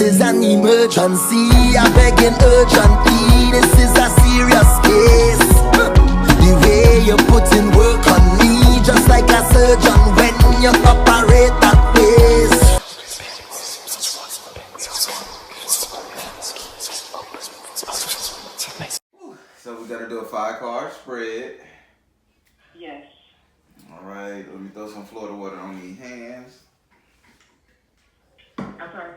is an emergency. I'm begging urgently. This is a serious case. The way you put in work on me, just like a surgeon when you operate that place. So we gotta do a 5-card spread. Yes. All right, let me throw some Florida water on these hands. I'm sorry.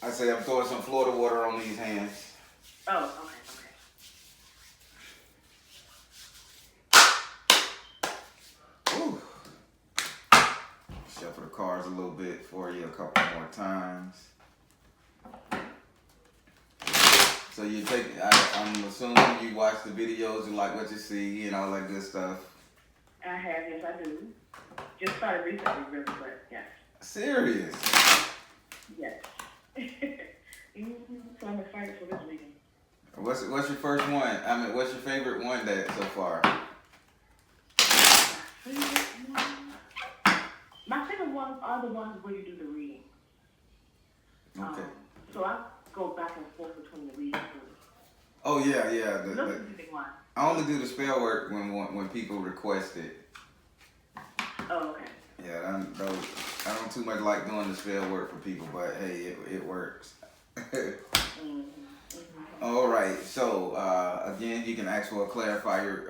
I say I'm throwing some Florida water on these hands. Oh, okay. Whew. Shuffle the cards a little bit for you a couple more times. So you take, I'm assuming you watch the videos and like what you see and all that good stuff. I have, yes, I do. Just started recently, really, but yes. Serious? Yes. So I'm excited for this reading. What's your first one? I mean, what's your favorite one that so far? My favorite ones are the ones where you do the reading. Okay. So I go back and forth between the readings. Oh yeah. I only do the spell work when people request it. Oh, okay. Yeah, I don't too much like doing the spell work for people, but hey, it works. All right, so again, you can ask for a clarifier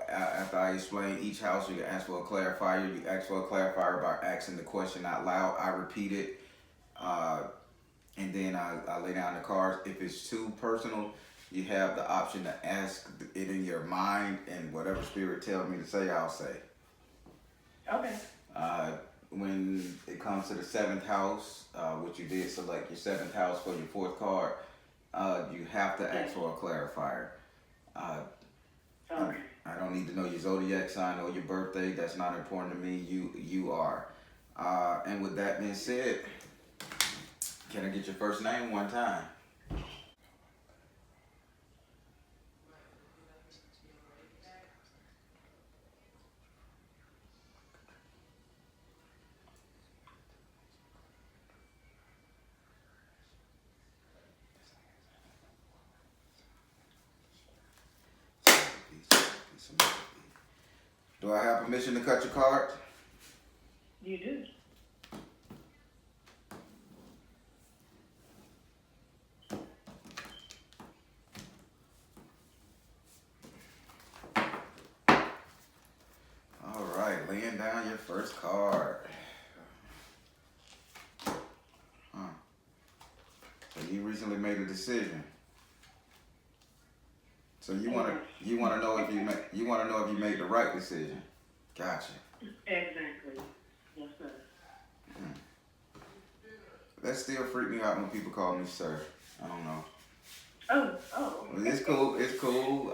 after I explain each house. You can ask for a clarifier. You ask for a clarifier by asking the question out loud. I repeat it, and then I lay down the cards. If it's too personal, you have the option to ask it in your mind, and whatever spirit tells me to say, I'll say. Okay. When it comes to the 7th house, which you did select your 7th house for your 4th card, you have to ask for a clarifier. Okay. I don't need to know your zodiac sign or your birthday. That's not important to me. You are. And with that being said, can I get your first name one time? Do I have permission to cut your card? You do. All right, laying down your first card. So you recently made a decision. So you want to know if you made the right decision. Gotcha. Exactly. Yes, sir. That still freak me out when people call me sir. I don't know. Oh. It's cool. It's cool.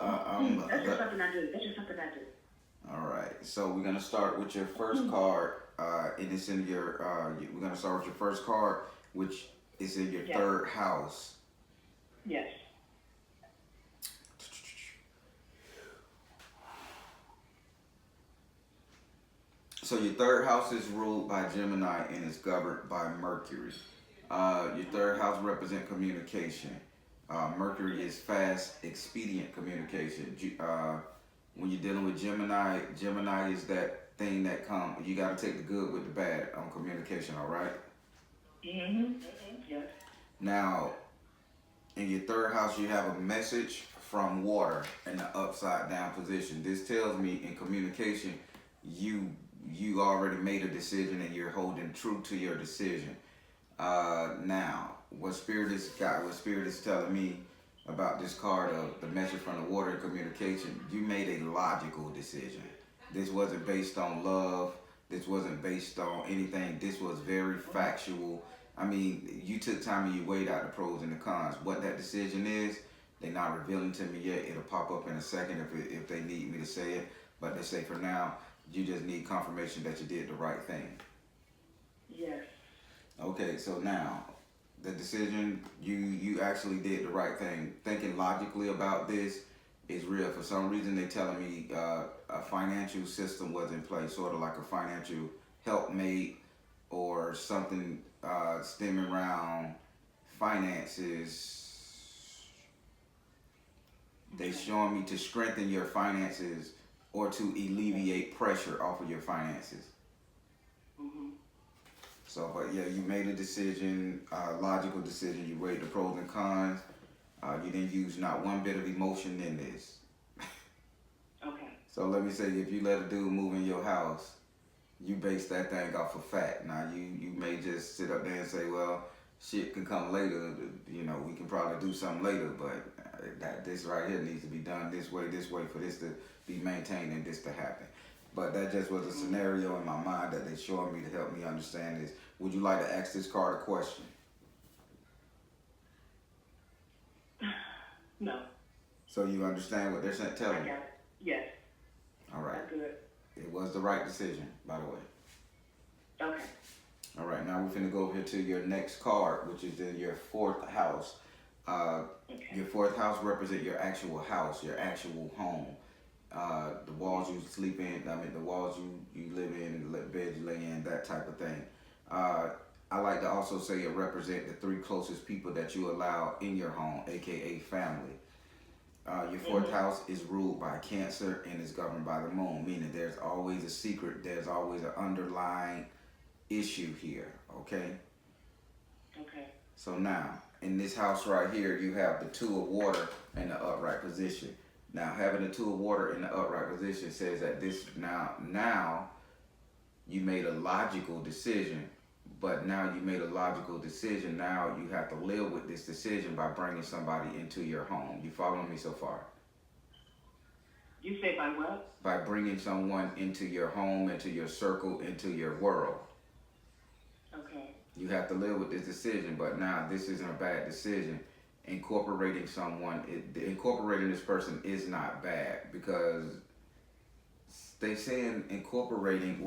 That's just something I do. All right. So we're gonna start with your first card. And it's in your. We're gonna start with your first card, which is in your 3rd house. Yes. So your 3rd house is ruled by Gemini and is governed by Mercury. Your 3rd house represents communication. Mercury is fast, expedient communication. When you're dealing with Gemini, Gemini is that thing that comes. You got to take the good with the bad on communication. All right. Yes. Now, in your 3rd house, you have a message from water in the upside down position. This tells me in communication, you already made a decision and you're holding true to your decision. Now, what Spirit is telling me about this card of the message from the water and communication, you made a logical decision. This wasn't based on love. This wasn't based on anything. This was very factual. I mean, you took time and you weighed out the pros and the cons. What that decision is, they're not revealing to me yet. It'll pop up in a second if they need me to say it. But they say for now, you just need confirmation that you did the right thing. Yes. Okay, so now, the decision, you actually did the right thing. Thinking logically about this is real. For some reason, they're telling me a financial system was in place, sort of like a financial helpmate or something stemming around finances, they showing me to strengthen your finances or to alleviate pressure off of your finances. So, but yeah, you made a decision, logical decision. You weighed the pros and cons. You didn't use not one bit of emotion in this. Okay. So let me say, if you let a dude move in your house, you base that thing off of fact. Now you may just sit up there and say, well, shit can come later. You know, we can probably do something later, but this right here needs to be done this way for this to be maintained and this to happen. But that just was a scenario in my mind that they're showing me to help me understand this. Would you like to ask this card a question? No. So you understand what they're telling I you? got it. Yes. All right. That's good. It was the right decision, by the way. Okay. All right, now we're finna go over here to your next card, which is in your fourth house. Okay. Your fourth house represents your actual house, your actual home. The walls you sleep in, the walls you live in, the bed you lay in, that type of thing. I like to also say it represents the three closest people that you allow in your home, aka family. Your fourth house is ruled by Cancer and is governed by the moon, meaning there's always a secret, there's always an underlying issue here, okay? Okay. So now, in this house right here, you have the Two of Water in the upright position. Now, having the Two of Water in the upright position says that this now you made a logical decision, but now you made a logical decision. Now you have to live with this decision by bringing somebody into your home. You following me so far? You say by what? By bringing someone into your home, into your circle, into your world. Okay. You have to live with this decision, but now this isn't a bad decision. Incorporating incorporating this person is not bad, because they saying incorporating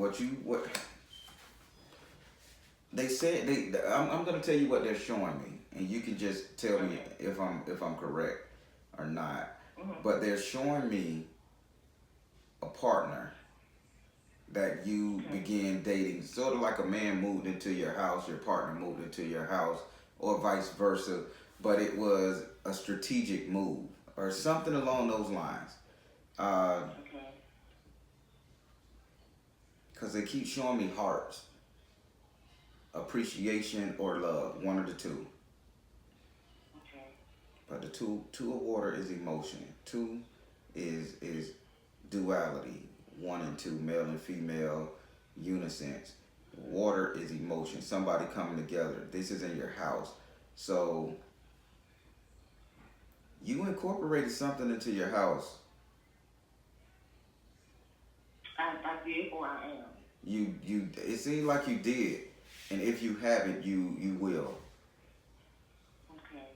they said I'm gonna tell you what they're showing me, and you can just tell me if I'm correct or not. But they're showing me a partner that you began dating, sort of like a man moved into your house, your partner moved into your house, or vice versa, but it was a strategic move or something along those lines. Because they keep showing me hearts, appreciation or love, one of the two. Okay. But the two of water is emotion. Two is duality. 1 and 2, male and female, unisons. Water is emotion. Somebody coming together. This is in your house. So you incorporated something into your house. I did, or I am. You it seems like you did. And if you haven't, you will. Okay.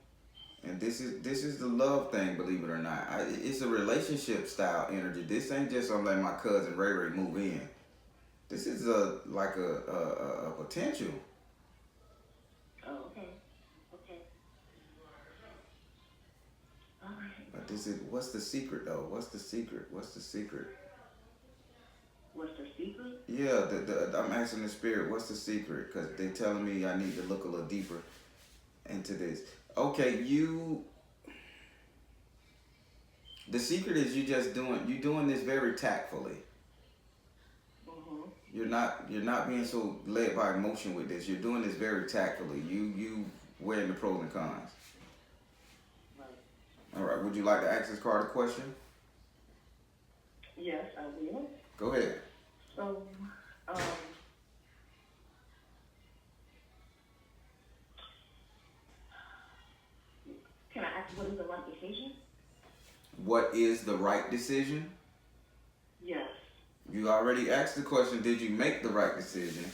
And this is the love thing, believe it or not. It's a relationship style energy. This ain't just I'm letting my cousin Ray Ray move in. This is a potential. Oh, okay. Okay. All right. But what's the secret though? What's the secret? What's the secret? Yeah, I'm asking the spirit, what's the secret? Because they're telling me I need to look a little deeper into this. Okay, the secret is you're doing this very tactfully. You're not being so led by emotion with this. You're doing this very tactfully. You weighing the pros and cons. Right. All right. Would you like to ask this card a question? Yes, I will. Go ahead. So, can I ask what is the right decision? What is the right decision? Yes. You already asked the question, did you make the right decision?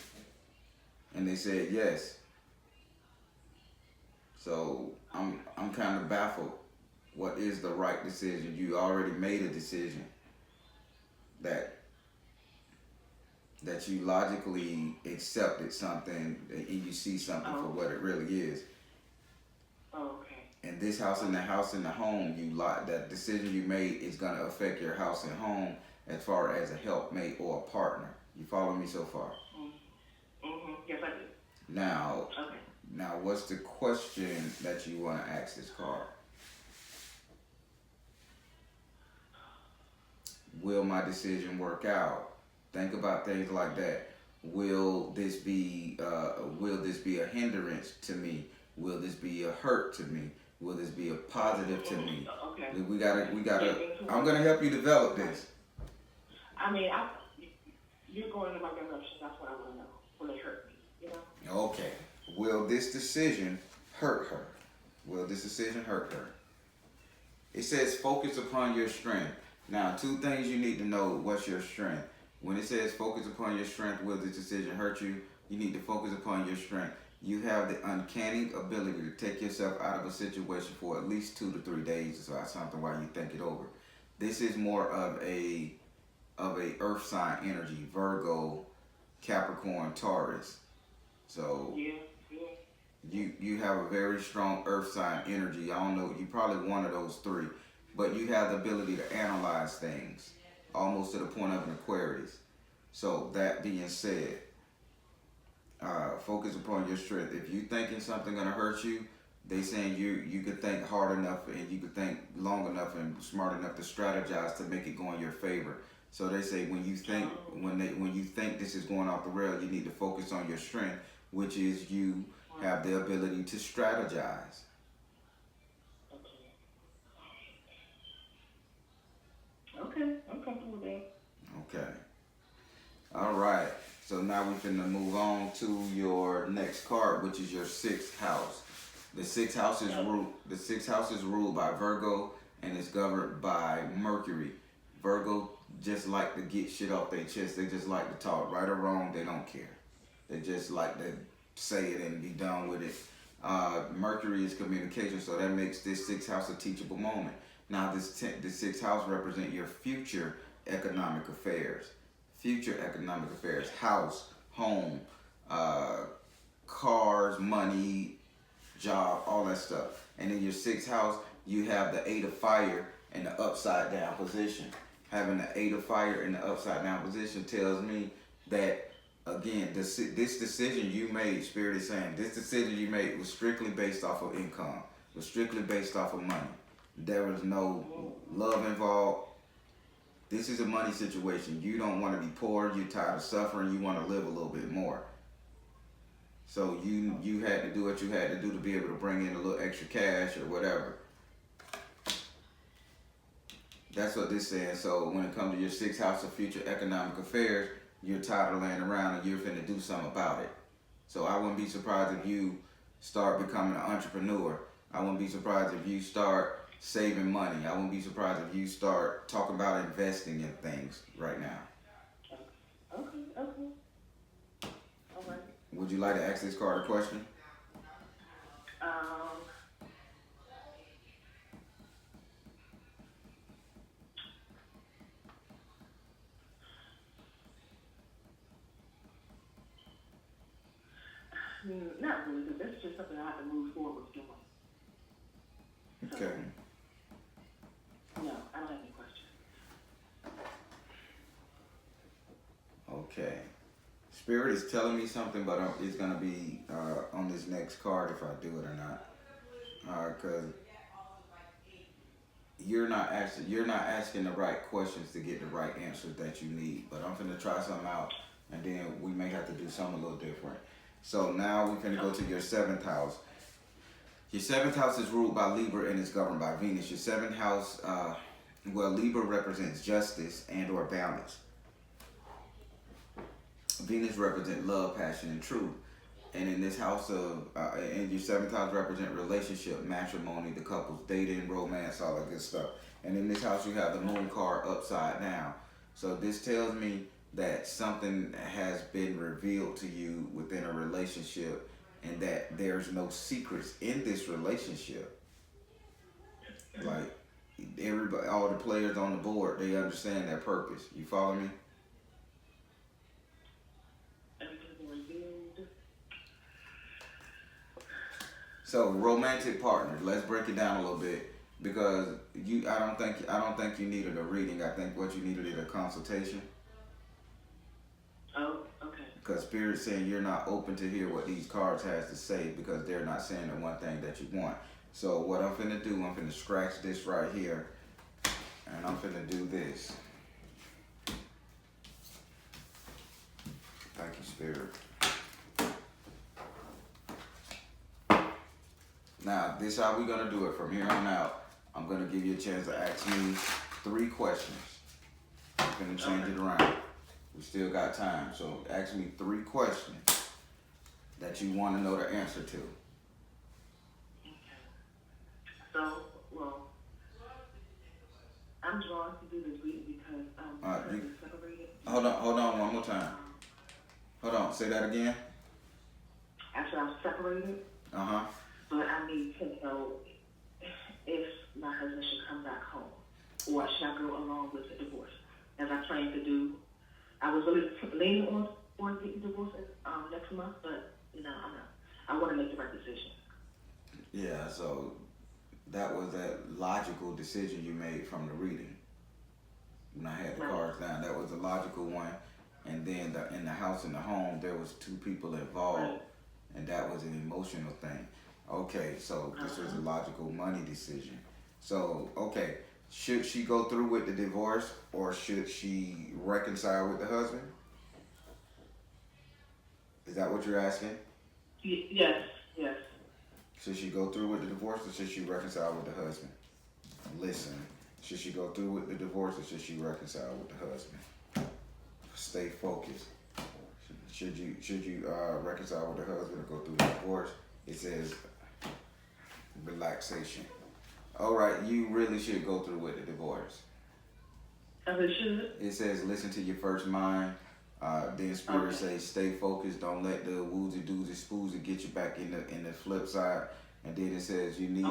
And they said yes. So I'm kind of baffled. What is the right decision? You already made a decision that you logically accepted something and you see something for what it really is. Oh, okay. And this house and the home, that decision you made is going to affect your house and home as far as a helpmate or a partner. You follow me so far? Yes, I do. Now, Now, what's the question that you want to ask this card? Will my decision work out? Think about things like that. Will this be a hindrance to me? Will this be a hurt to me? Will this be a positive to me? Okay. We gotta. I'm gonna help you develop this. I mean, you're going in my direction. That's what I want to know. Will it hurt me? You know? Okay. Will this decision hurt her? Will this decision hurt her? It says focus upon your strength. Now, two things you need to know. What's your strength? When it says focus upon your strength, will this decision hurt you? You need to focus upon your strength. You have the uncanny ability to take yourself out of a situation for at least 2 to 3 days or something while you think it over. This is more of a earth sign energy, Virgo, Capricorn, Taurus. So Yeah. you have a very strong earth sign energy. I don't know, you probably one of those three, but you have the ability to analyze things almost to the point of an Aquarius. So that being said, focus upon your strength. If you thinking something gonna hurt you, they saying you could think hard enough and you could think long enough and smart enough to strategize to make it go in your favor. So they say when you think this is going off the rail, you need to focus on your strength, which is you have the ability to strategize. Okay, I'm comfortable with that. Okay. All right. So now we're finna move on to your next card, which is your 6th house. The 6th house is ruled by Virgo and is governed by Mercury. Virgo just like to get shit off their chest. They just like to talk, right or wrong. They don't care. They just like to say it and be done with it. Mercury is communication, so that makes this 6th house a teachable moment. Now, the 6th house represents your future economic affairs. Future economic affairs, house, home, cars, money, job, all that stuff. And in your 6th house, you have the 8 of fire in the upside down position. Having the 8 of fire in the upside down position tells me that, again, this decision you made, Spirit is saying, this decision you made was strictly based off of income, was strictly based off of money. There was no love involved. This is a money situation. You don't want to be poor. You're tired of suffering. You want to live a little bit more. So you had to do what you had to do to be able to bring in a little extra cash or whatever. That's what this says. So when it comes to your 6th house of future economic affairs, you're tired of laying around and you're finna do something about it. So I wouldn't be surprised if you start becoming an entrepreneur. I wouldn't be surprised if you start saving money. I wouldn't be surprised if you start talking about investing in things right now. Okay. All right. Would you like to ask this card a question? Not really, because that's just something I have to move forward with doing. Okay. No, I don't have any questions. Okay. Spirit is telling me something, but it's gonna be on this next card if I do it or not. Because you're not asking the right questions to get the right answers that you need. But I'm finna try something out, and then we may have to do something a little different. So now we're finna go to your 7th house. Your 7th house is ruled by Libra and is governed by Venus. Your 7th house, Libra represents justice and or balance. Venus represents love, passion, and truth. And in this house and your 7th house represent relationship, matrimony, the couples, dating, romance, all that good stuff. And in this house you have the moon card upside down. So this tells me that something has been revealed to you within a relationship and that there's no secrets in this relationship. Like everybody, all the players on the board, they understand their purpose. You follow me? So romantic partners, let's break it down a little bit because I don't think you needed a reading. I think what you needed is a consultation. Oh, okay. Because Spirit's saying you're not open to hear what these cards has to say because they're not saying the one thing that you want. So what I'm finna do, I'm finna scratch this right here, and I'm finna do this. Thank you, Spirit. Now, this is how we're gonna do it from here on out. I'm gonna give you a chance to ask me 3 questions. I'm gonna change it around. We still got time, so ask me 3 questions that you want to know the answer to. Okay. So, well, I'm drawn to do this reading because I'm separated. Hold on, one more time. Hold on, say that again. After I'm separated, but I need to know if my husband should come back home or should I go along with the divorce, as I plan to do. I was really leaning on getting divorced next month, but I'm not. I want to make the right decision. Yeah, so that was that logical decision you made from the reading. When I had the cards down, that was a logical one. And then in the house and the home, there was 2 people involved, and that was an emotional thing. Okay, so this was a logical money decision. So, okay, should she go through with the divorce or should she reconcile with the husband? Is that what you're asking? Yes. Should she go through with the divorce or should she reconcile with the husband? Listen, should she go through with the divorce or should she reconcile with the husband? Stay focused. Should you reconcile with the husband or go through the divorce? It says relaxation. All right, you really should go through with the divorce. I really should. It says listen to your first mind. Then Spirit says stay focused. Don't let the woozy doozy spoozy get you back in the flip side. And then it says you need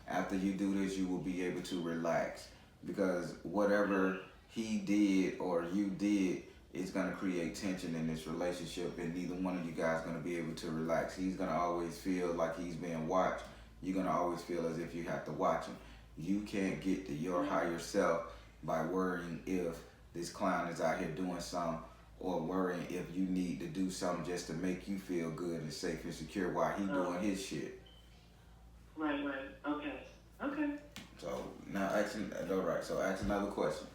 after you do this, you will be able to relax because whatever he did or you did is gonna create tension in this relationship, and neither one of you guys gonna be able to relax. He's gonna always feel like he's being watched. You're gonna always feel as if you have to watch him. You can't get to your higher self by worrying if this clown is out here doing something or worrying if you need to do something just to make you feel good and safe and secure while he doing his shit. Right. Okay. So now ask another question.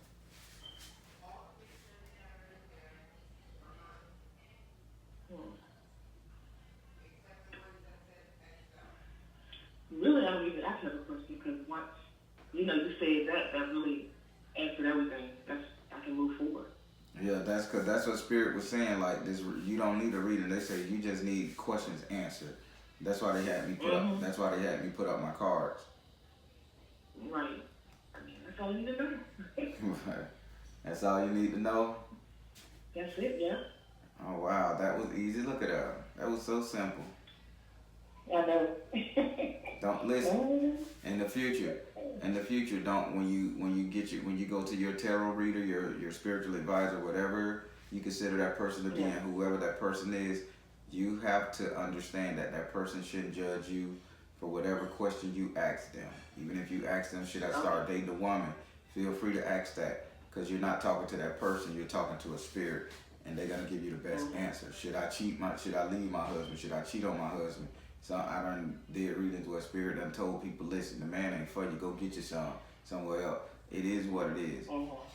Really, I don't even ask another question because once you said that really answered everything. I can move forward. Yeah, that's what Spirit was saying. Like this, you don't need a reading. They say you just need questions answered. That's why they had me put up. That's why they had me put up my cards. Right. I mean, that's all you need to know. That's all you need to know. That's it. Yeah. Oh wow, that was easy. Look at that. That was so simple. I know. Don't listen. In the future, don't when you go to your tarot reader, your spiritual advisor, whatever you consider that person to be, and whoever that person is, you have to understand that person shouldn't judge you for whatever question you ask them. Even if you ask them, should I start dating a woman? Feel free to ask that because you're not talking to that person. You're talking to a spirit, and they're gonna give you the best answer. Should I leave my husband? Should I cheat on my husband? So I done did readings where Spirit done told people, listen, the man ain't for you. Go get you somewhere else. It is what it is.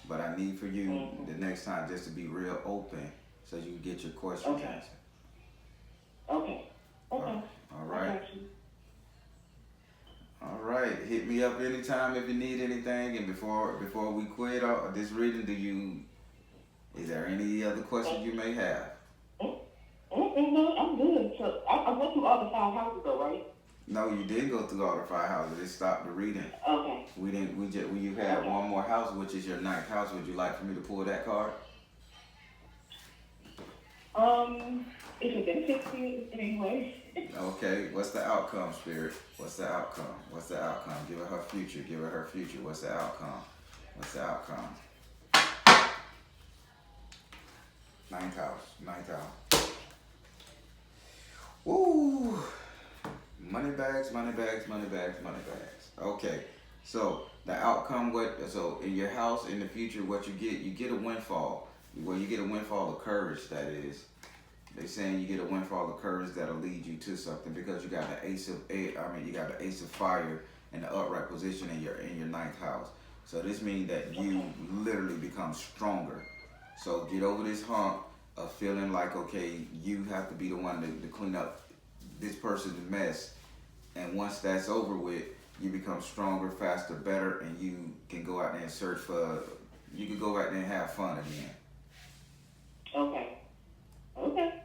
But I need for you the next time just to be real open so you can get your questions answered. Okay. All right. All right. Hit me up anytime if you need anything. And before we quit this reading, is there any other questions you may have? No, I'm good. So I went through all the 5 houses though, right? No, you did go through all the 5 houses. It stopped the reading. Okay. You had one more house, which is your 9th house. Would you like for me to pull that card? If it benefits you in any way. Okay, what's the outcome, Spirit? What's the outcome? Give her future. What's the outcome? 9th house. Woo! Money bags. Okay, so the outcome, so in your house in the future, what you get a windfall. Well, you get a windfall of courage, that is. They saying you get a windfall of courage that'll lead you to something because you got the you got the ace of fire in the upright position in your ninth house. So this means that you literally become stronger. So get over this hump of feeling like, okay, you have to be the one to clean up this person's mess. And once that's over with, you become stronger, faster, better, and you can go out there and you can go out there and have fun again. Okay. Okay.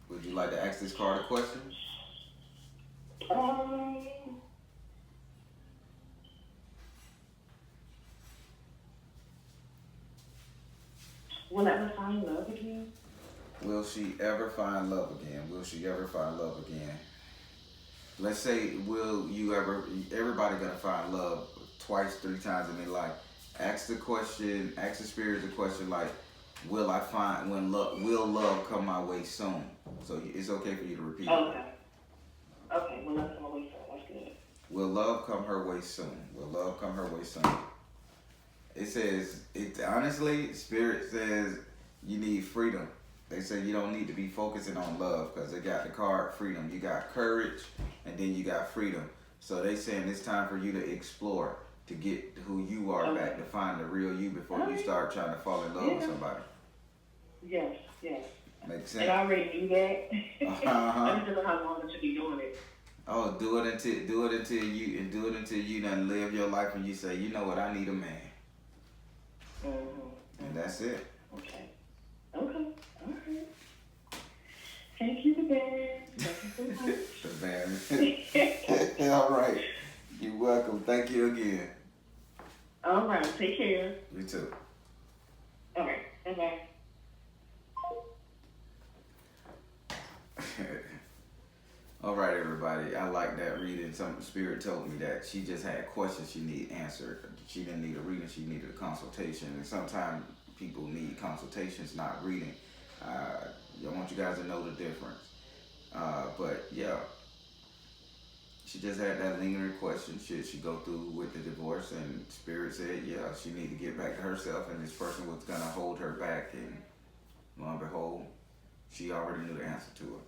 Would you like to ask this card a question? Will I ever find love again? Will she ever find love again? Will she ever find love again? Let's say, everybody gonna find love twice, 3 times in their life. Ask the spirits a question like, will love come my way soon? So it's okay for you to repeat it. Okay, will love come my way soon? That's good. Will love come her way soon? Will love come her way soon? It says, honestly, Spirit says you need freedom. They say you don't need to be focusing on love because they got the card freedom. You got courage and then you got freedom. So they saying it's time for you to explore, to get who you are back, to find the real you before you start trying to fall in love with somebody. Yes. Makes sense. And I already knew that. I just don't know how long I should be doing it. Oh, do it until you done live your life and you say, you know what, I need a man. Mm-hmm. And that's it. Okay. All right. Thank you, the Baron. Thank you so much. The Baron. All right. You're welcome. Thank you again. All right. Take care. You too. All right. Bye-bye. All right, everybody. I like that reading. Some Spirit told me that she just had questions she needed answered. She didn't need a reading. She needed a consultation. And sometimes people need consultations, not reading. I want you guys to know the difference. But yeah, she just had that lingering question. Should she go through with the divorce? And Spirit said, yeah, she need to get back to herself. And this person was going to hold her back. And lo and behold, she already knew the answer to it.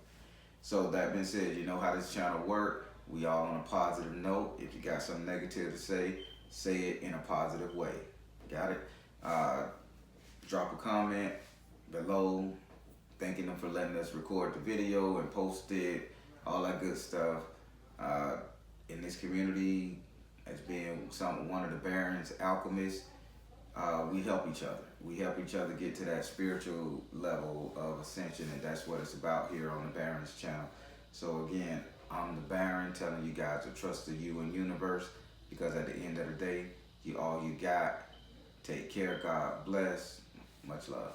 So that being said, you know how this channel works. We all on a positive note. If you got something negative to say it in a positive way. Got it? Drop a comment below, thanking them for letting us record the video and post it, all that good stuff. In this community, as being one of the Barons, Alchemists, we help each other. We help each other get to that spiritual level of ascension, and that's what it's about here on the Barons channel. So again, I'm the Baron telling you guys to trust the you and universe, because at the end of the day, you all you got. Take care. God bless. Much love.